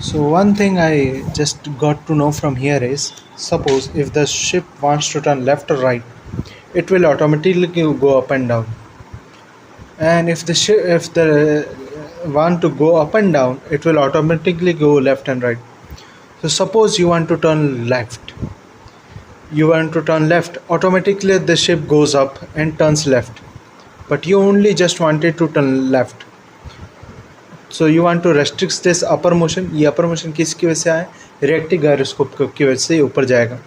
So one thing I just got to know from here is, suppose if the ship wants to turn left or right, it will automatically go up and down. And if the want to go up and down, it will automatically go left and right. So suppose you want to turn left. You want to turn left, automatically the ship goes up and turns left. But you only just wanted to turn left. So you want to restrict this upper motion. ये upper motion किसकी वजह से आए? Reactive gyroscope की वजह से ऊपर जाएगा.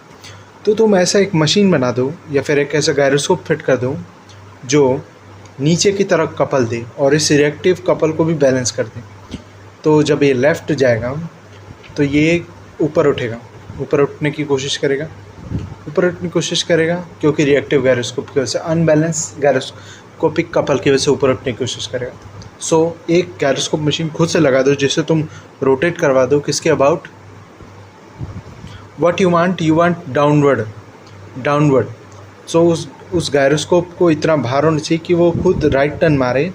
तो तुम ऐसा एक मशीन बना दो या फिर एक ऐसा गायरोस्कोप फिट कर दो जो नीचे की तरफ कपल दे और इस रिएक्टिव कपल को भी बैलेंस कर दे. तो जब ये लेफ़्ट जाएगा तो ये ऊपर उठेगा, ऊपर उठने की कोशिश करेगा, क्योंकि रिएक्टिव गायरोस्कोप की वजह से अनबैलेंस गायरोस्कोपिक कपल की वजह से ऊपर उठने की कोशिश करेगा. सो एक गायरोस्कोप मशीन खुद से लगा दो जिसे तुम रोटेट करवा दो. किसके about? What you want downward. So उस गायरोस्कोप को इतना भार होना चाहिए कि वो खुद राइट टर्न मारे.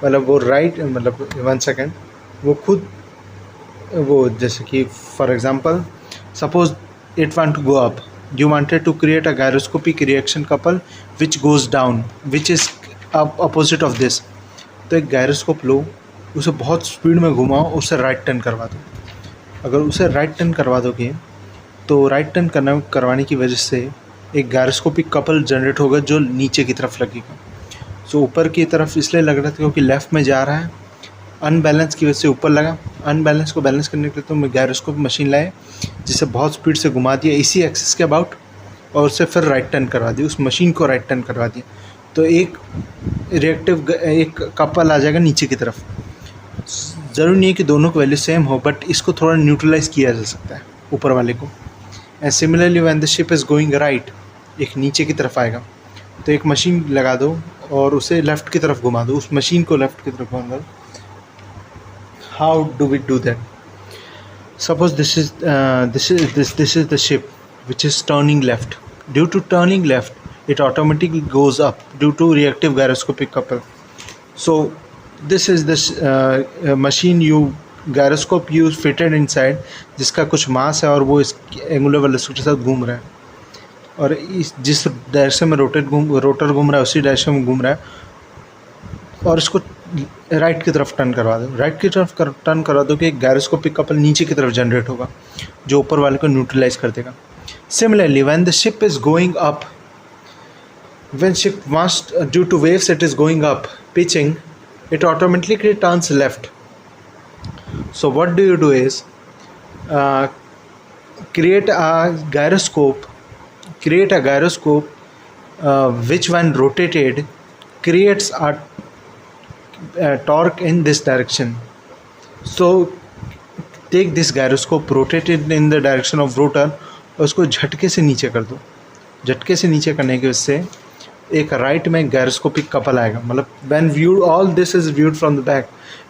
मतलब 1 सेकेंड, वो खुद वो जैसे कि for example suppose it want to go up. You wanted to create a gyroscopic reaction couple which goes down, which is opposite of this. तो एक गायरोस्कोप लो, उसे बहुत स्पीड में घुमाओ, उसे राइट टर्न करवा दो. अगर उसे राइट टर्न करवा दोगे तो राइट टर्न करवाने की वजह से एक गायरोस्कोपिक कपल जनरेट होगा जो नीचे की तरफ लगेगा. सो ऊपर की तरफ इसलिए लग रहा था क्योंकि लेफ़्ट में जा रहा है, अनबैलेंस की वजह से ऊपर लगा. अनबैलेंस को बैलेंस करने के लिए तो मैं गायरोस्कोप मशीन लाए जिसे बहुत स्पीड से घुमा दिया इसी एक्सिस के अबाउट और उसे फिर राइट टर्न करवा दिया, उस मशीन को राइट टर्न करवा दिया. तो एक कपल आ जाएगा नीचे की तरफ. ज़रूरी नहीं है कि दोनों की वैल्यू सेम हो, बट इसको थोड़ा न्यूट्रलाइज किया जा सकता है ऊपर वाले को. And similarly when the ship is going right, एक नीचे की तरफ आएगा तो एक मशीन लगा दो और उसे लेफ़्ट की तरफ घुमा दो, उस मशीन को लेफ़्ट की तरफ घुमा दो. How do we do that? Suppose this is the ship which is turning left. Due to turning left, it automatically goes up due to reactive gyroscopic couple. So this is this machine gyroscope you fitted inside, जिसका कुछ मास है और वो इस angular velocity के साथ घूम रहा है और जिस डायरेक्शन में रोटर घूम रहा है उसी डायरेक्शन में घूम रहा है और इसको राइट की तरफ टर्न करवा दो. राइट की तरफ टर्न करवा दो कि एक गायरोस्कोपिक कपल नीचे की तरफ जनरेट होगा जो ऊपर वाले को न्यूट्रलाइज कर देगा. Similarly when the ship is going up, when ship wants due two waves it is going up pitching, it automatically turns left. So what do you do is create a gyroscope which when rotated creates a torque in this direction. So take this gyroscope, rotate it in the direction of rotor और उसको झटके से नीचे कर दो. झटके से नीचे करने की वजह से एक राइट में गायरोस्कोपिक कपल आएगा. मतलब when viewed, all this is viewed from the back,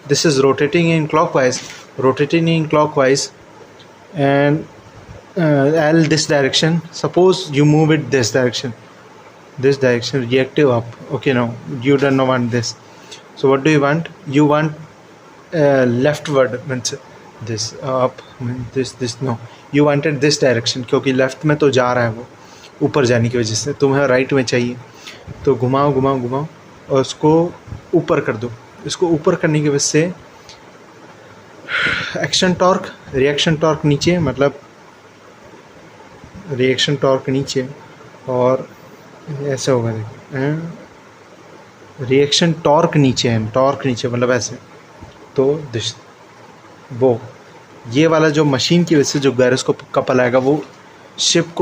this is rotating in clockwise and L this direction. Suppose you move it this direction reactive up. Okay, now you don't want this. So what do you want? You want leftward, means this up, this no, you wanted this direction क्योंकि left में तो जा रहा है वो ऊपर जाने की वजह से. तुम्हें राइट में चाहिए तो घुमाओ और उसको ऊपर कर दो. इसको ऊपर करने की वजह से एक्शन टॉर्क, रिएक्शन टॉर्क नीचे, मतलब रिएक्शन टॉर्क नीचे और ऐसे होगा. देखिए रिएक्शन टॉर्क नीचे है, टॉर्क नीचे मतलब ऐसे. तो वो ये वाला जो मशीन की वजह से जो गायरोस्कोप कपल आएगा वो शिप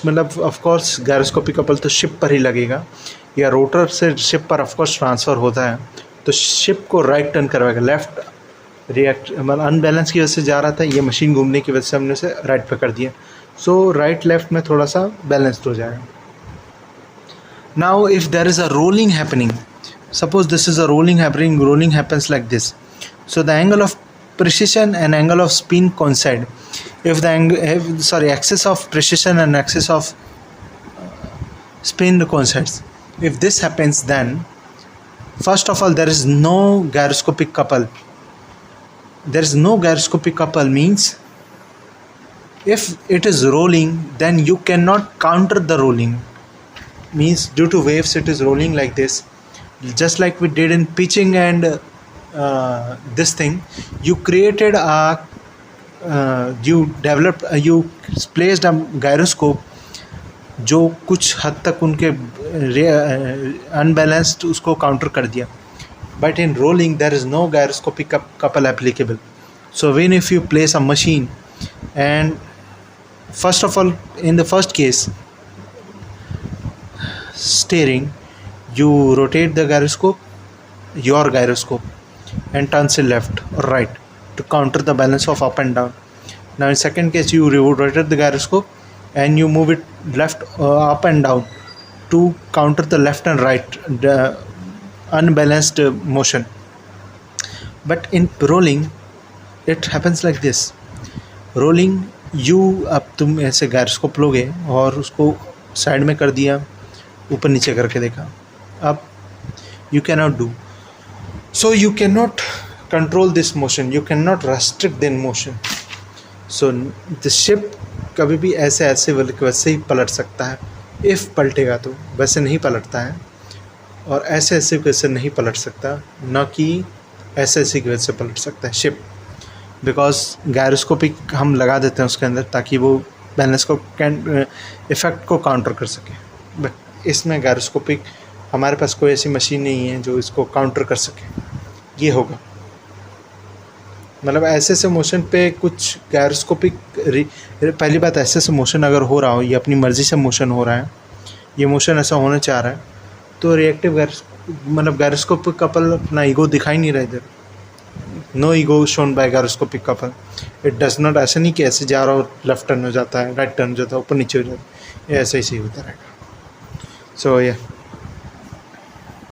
मतलब ऑफकोर्स गायरोस्कोपिक कपल तो शिप पर ही लगेगा या रोटर से शिप पर ऑफकोर्स ट्रांसफ़र होता है तो शिप को राइट टर्न करवाएगा. लेफ़्ट मतलब अनबैलेंस की वजह से जा रहा था, ये मशीन घूमने की वजह से हमने उसे राइट पे कर दिया. सो राइट लेफ्ट में थोड़ा सा बैलेंस्ड हो जाएगा. Now if there is a rolling happening, suppose this is a rolling happens like this. So the angle of precision and angle of spin coincide. If the axis of precision and axis of spin coincides. If this happens, then first of all there is no gyroscopic couple. there is no gyroscopic couple means if it is rolling then you cannot counter the rolling, means due to waves it is rolling like this, just like we did in pitching and this thing. You created a you placed a gyroscope जो कुछ हद तक उनके unbalanced उसको counter कर दिया. But in rolling there is no gyroscopic couple applicable. So when if you place a machine, and first of all in the first case steering, you rotate the gyroscope, your gyroscope, and turns it left or right to counter the balance of up and down. Now in second case you rotate the gyroscope and you move it left up and down to counter the left and right the unbalanced motion. But in rolling it happens like this. Rolling you अब तुम ऐसे gyroscope लोगे और उसको side में कर दिया, ऊपर नीचे करके देखा, अब you cannot do. So you cannot control this motion, you cannot restrict the motion. So the ship कभी भी ऐसे वैसे ही पलट सकता है. इफ़ पलटेगा तो वैसे नहीं पलटता है, और ऐसे वैसे नहीं पलट सकता, ना कि ऐसे की वजह से पलट सकता है शिप. बिकॉज गायरोस्कोपिक हम लगा देते हैं उसके अंदर ताकि वो बैलेंस को इफ़ेक्ट को काउंटर कर सके. बट इसमें गायरोस्कोपिक हमारे पास कोई ऐसी मशीन नहीं है जो इसको काउंटर कर सके. ये होगा मतलब ऐसे मोशन पे कुछ गायरोस्कोपिक. पहली बात, ऐसे मोशन अगर हो रहा हो, ये अपनी मर्ज़ी से मोशन हो रहा है, ये मोशन ऐसा होना चाह रहा है, तो रिएक्टिव मतलब गायरोस्कोपिक कपल अपना ईगो दिखाई नहीं रहा इधर. No ego shown by gyroscopic couple. It does not. ऐसा नहीं कि ऐसे जा रहा हो लेफ्ट टर्न हो जाता है, राइट टर्न हो जाता है, ऊपर नीचे हो जाता है, ये ऐसे ही होता रहेगा. सो